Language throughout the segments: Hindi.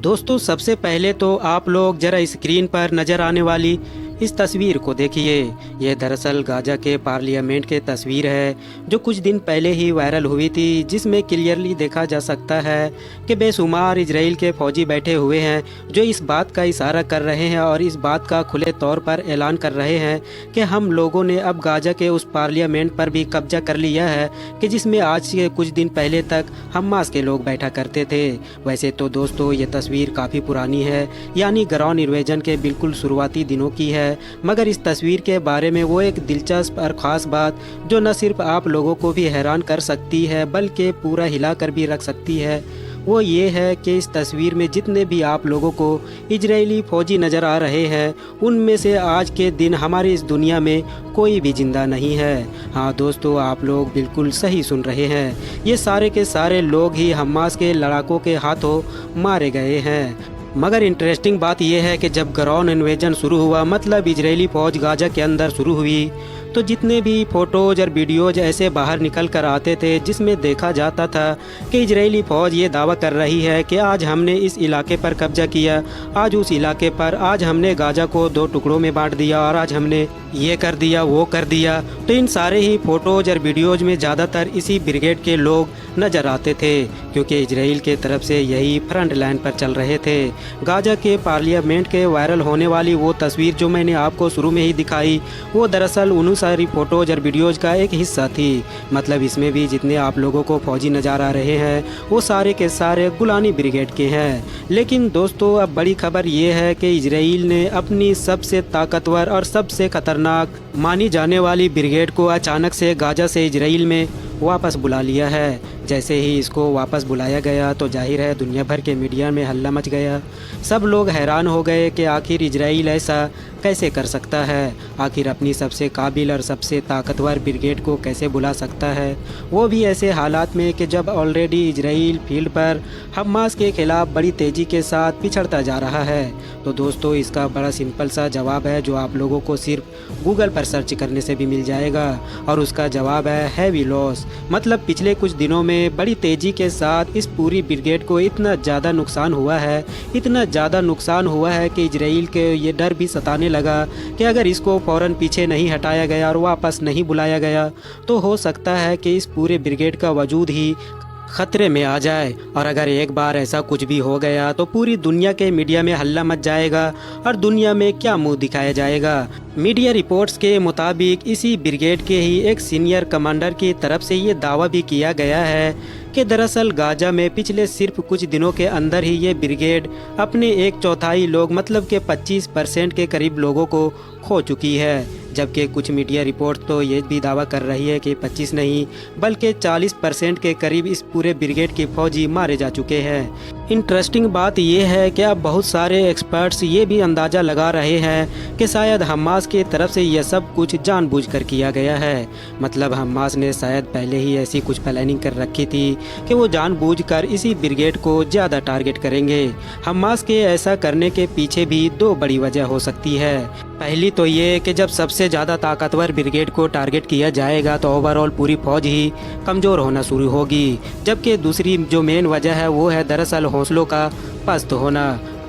दोस्तों सबसे पहले तो आप लोग ज़रा स्क्रीन पर नज़र आने वाली इस तस्वीर को देखिए। ये दरअसल गाज़ा के पार्लियामेंट की तस्वीर है जो कुछ दिन पहले ही वायरल हुई थी, जिसमें क्लियरली देखा जा सकता है कि बेशुमार इजराइल के फ़ौजी बैठे हुए हैं जो इस बात का इशारा कर रहे हैं और इस बात का खुले तौर पर ऐलान कर रहे हैं कि हम लोगों ने अब गाज़ा के उस पार्लियामेंट पर भी कब्जा कर लिया है कि जिसमें आज से कुछ दिन पहले तक हमास के लोग बैठा करते थे। वैसे तो दोस्तों ये तस्वीर काफ़ी पुरानी है, यानी ग्राउंड इन्वेजन के बिल्कुल शुरुआती दिनों की है, मगर इस तस्वीर के बारे में वो एक दिलचस्प और ख़ास बात जो न सिर्फ आप लोगों को भी हैरान कर सकती है बल्कि पूरा हिला कर भी रख सकती है, वो ये है कि इस तस्वीर में जितने भी आप लोगों को इजरायली फ़ौजी नज़र आ रहे हैं उनमें से आज के दिन हमारी इस दुनिया में कोई भी ज़िंदा नहीं है। हाँ दोस्तों, आप लोग बिल्कुल सही सुन रहे हैं, ये सारे के सारे लोग ही हमास के लड़ाकों के हाथों मारे गए हैं। मगर इंटरेस्टिंग बात यह है कि जब ग्राउंड इन्वेजन शुरू हुआ, मतलब इजरायली फ़ौज गाज़ा के अंदर शुरू हुई, तो जितने भी फ़ोटोज़ और वीडियोज़ ऐसे बाहर निकल कर आते थे जिसमें देखा जाता था कि इजरायली फ़ौज ये दावा कर रही है कि आज हमने इस इलाके पर कब्जा किया, आज उस इलाके पर, आज हमने गाज़ा को 2 टुकड़ों में बांट दिया और आज हमने ये कर दिया वो कर दिया। तो इन सारे ही फ़ोटोज़ और वीडियोज़ में ज़्यादातर इसी ब्रिगेड के लोग नज़र आते थे क्योंकि इजराइल के तरफ से यही फ्रंट लाइन पर चल रहे थे। गाज़ा के पार्लियामेंट के वायरल होने वाली वो तस्वीर जो मैंने आपको शुरू में ही दिखाई, वो दरअसल उन सारी फ़ोटोज़ और वीडियोज़ का एक हिस्सा थी। मतलब इसमें भी जितने आप लोगों को फ़ौजी नज़र आ रहे हैं वो सारे के सारे गुलानी ब्रिगेड के हैं। लेकिन दोस्तों अब बड़ी खबर ये है कि इजराइल ने अपनी सबसे ताकतवर और सबसे ख़तरनाक मानी जाने वाली ब्रिगेड को अचानक से गाज़ा से इजराइल में वापस बुला लिया है। जैसे ही इसको वापस बुलाया गया तो जाहिर है दुनिया भर के मीडिया में हल्ला मच गया। सब लोग हैरान हो गए कि आखिर इजराइल ऐसा कैसे कर सकता है, आखिर अपनी सबसे काबिल और सबसे ताकतवर ब्रिगेड को कैसे बुला सकता है, वो भी ऐसे हालात में कि जब ऑलरेडी इजराइल फील्ड पर हमास के ख़िलाफ़ बड़ी तेज़ी के साथ पिछड़ता जा रहा है। तो दोस्तों इसका बड़ा सिंपल सा जवाब है जो आप लोगों को सिर्फ गूगल पर सर्च करने से भी मिल जाएगा, और उसका जवाब है हैवी लॉस। मतलब पिछले कुछ दिनों में बड़ी तेज़ी के साथ इस पूरी ब्रिगेड को इतना ज़्यादा नुकसान हुआ है, इतना ज़्यादा नुकसान हुआ है कि इजराइल के ये डर भी सताने लगा कि अगर इसको फ़ौरन पीछे नहीं हटाया गया और वापस नहीं बुलाया गया तो हो सकता है कि इस पूरे ब्रिगेड का वजूद ही ख़तरे में आ जाए। और अगर एक बार ऐसा कुछ भी हो गया तो पूरी दुनिया के मीडिया में हल्ला मच जाएगा और दुनिया में क्या मुंह दिखाया जाएगा। मीडिया रिपोर्ट्स के मुताबिक इसी ब्रिगेड के ही एक सीनियर कमांडर की तरफ से ये दावा भी किया गया है कि दरअसल गाज़ा में पिछले सिर्फ कुछ दिनों के अंदर ही ये ब्रिगेड अपने 1/4 लोग, मतलब के 25% के करीब लोगों को खो चुकी है। जबकि कुछ मीडिया रिपोर्ट तो ये भी दावा कर रही है कि 25 नहीं बल्कि 40% के करीब इस पूरे ब्रिगेड के फौजी मारे जा चुके हैं। इंटरेस्टिंग बात यह है कि अब बहुत सारे एक्सपर्ट्स ये भी अंदाज़ा लगा रहे हैं कि शायद हमास की तरफ से यह सब कुछ जानबूझकर किया गया है। मतलब हमास ने शायद पहले ही ऐसी कुछ प्लानिंग कर रखी थी कि वो जानबूझकर इसी ब्रिगेड को ज़्यादा टारगेट करेंगे। हमास के ऐसा करने के पीछे भी 2 बड़ी वजह हो सकती है। पहली तो ये कि जब सबसे ज़्यादा ताकतवर ब्रिगेड को टारगेट किया जाएगा तो ओवरऑल पूरी फौज ही कमज़ोर होना शुरू होगी, जबकि दूसरी जो मेन वजह है वो है दरअसल हौसलों का पस्त होना।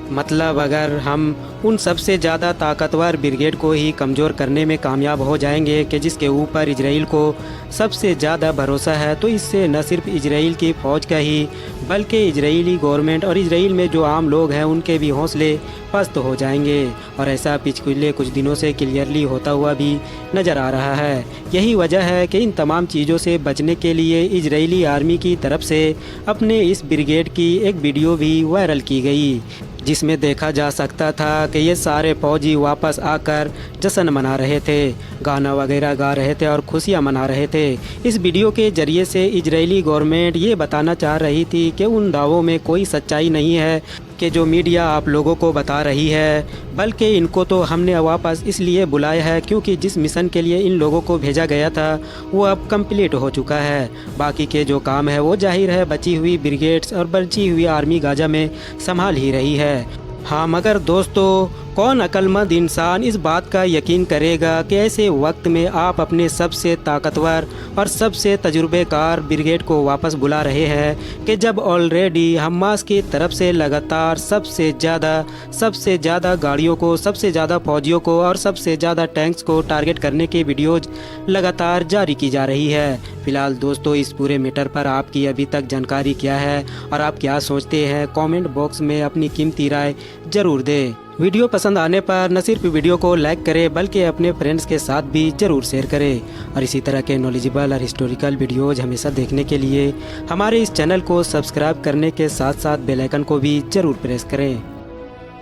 मतलब अगर हम उन सबसे ज़्यादा ताकतवर ब्रिगेड को ही कमज़ोर करने में कामयाब हो जाएंगे कि जिसके ऊपर इजराइल को सबसे ज़्यादा भरोसा है, तो इससे न सिर्फ इजराइल की फ़ौज का ही बल्कि इजरायली गवर्नमेंट और इजराइल में जो आम लोग हैं उनके भी हौसले पस्त हो जाएंगे। और ऐसा पिछले कुछ दिनों से क्लियरली होता हुआ भी नज़र आ रहा है। यही वजह है कि इन तमाम चीज़ों से बचने के लिए इजरायली आर्मी की तरफ से अपने इस ब्रिगेड की एक वीडियो भी वायरल की गई जिसमें देखा जा सकता था कि ये सारे फौजी वापस आकर जश्न मना रहे थे, गाना वगैरह गा रहे थे और खुशियाँ मना रहे थे। इस वीडियो के ज़रिए से इजरायली गवर्नमेंट ये बताना चाह रही थी कि उन दावों में कोई सच्चाई नहीं है कि जो मीडिया आप लोगों को बता रही है, बल्कि इनको तो हमने वापस इसलिए बुलाया है क्योंकि जिस मिशन के लिए इन लोगों को भेजा गया था वो अब कंप्लीट हो चुका है। बाकी के जो काम है वो जाहिर है बची हुई ब्रिगेड्स और बची हुई आर्मी गाज़ा में संभाल ही रही है। हाँ मगर दोस्तों कौन अक्लमंद इंसान इस बात का यकीन करेगा कि ऐसे वक्त में आप अपने सबसे ताकतवर और सबसे तजुर्बेकार ब्रिगेड को वापस बुला रहे हैं कि जब ऑलरेडी हमास की तरफ से लगातार सबसे ज़्यादा गाड़ियों को, सबसे ज़्यादा फौजियों को और सबसे ज़्यादा टैंक्स को टारगेट करने की वीडियोज़ लगातार जारी की जा रही है। फिलहाल दोस्तों, इस पूरे मैटर पर आपकी अभी तक जानकारी क्या है और आप क्या सोचते हैं, कमेंट बॉक्स में अपनी कीमती राय ज़रूर दें। वीडियो पसंद आने पर न सिर्फ वीडियो को लाइक करें बल्कि अपने फ्रेंड्स के साथ भी ज़रूर शेयर करें और इसी तरह के नॉलेजेबल और हिस्टोरिकल वीडियोज़ हमेशा देखने के लिए हमारे इस चैनल को सब्सक्राइब करने के साथ साथ बेल आइकन को भी ज़रूर प्रेस करें।